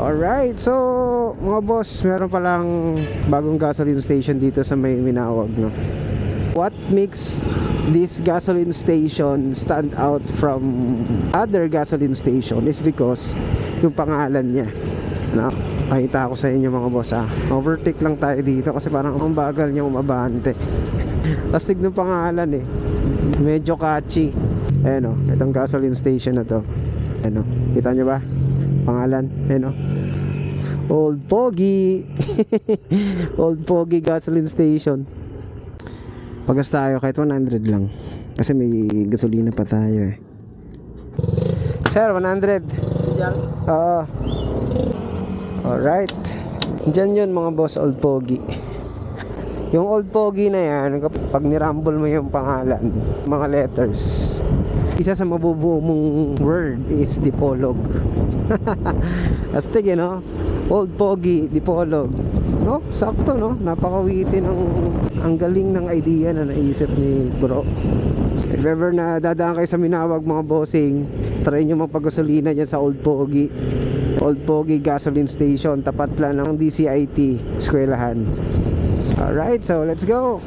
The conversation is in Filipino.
Alright, so mga boss, meron palang bagong gasoline station dito sa may Minawag, no? What makes this gasoline station stand out from other gasoline station is because yung pangalan niya, no? Pakita ko sa inyo mga boss, overtake lang tayo dito kasi parang ang bagal niya umabante. Lastig ng pangalan eh, medyo catchy. Ayan o, itong gasoline station na to. Ayan o, kita nyo ba? Pangalan, ayan o, Old Pogi. Old Pogi gasoline station. Pagas tayo kahit 100 lang kasi may gasolina pa tayo eh. Sir, 100. Oo. Alright, dyan yun mga boss, Old Pogi. Yung Old Pogi na yan, pag nirumble mo yung pangalan, mga letters, isa sa mabubuo mong word is Dipolog. Astig, no? Old Pogi, Dipolog. No? Sakto, no? Napakawiti ng ang galing ng idea na naisip ni bro. If ever na dadaan kayo sa Minawag mga bossing, try nyo magpagasolina dyan sa Old Pogi. Old Pogi gasoline station, tapat lang ng DCIT eskwelahan. Alright, so let's go.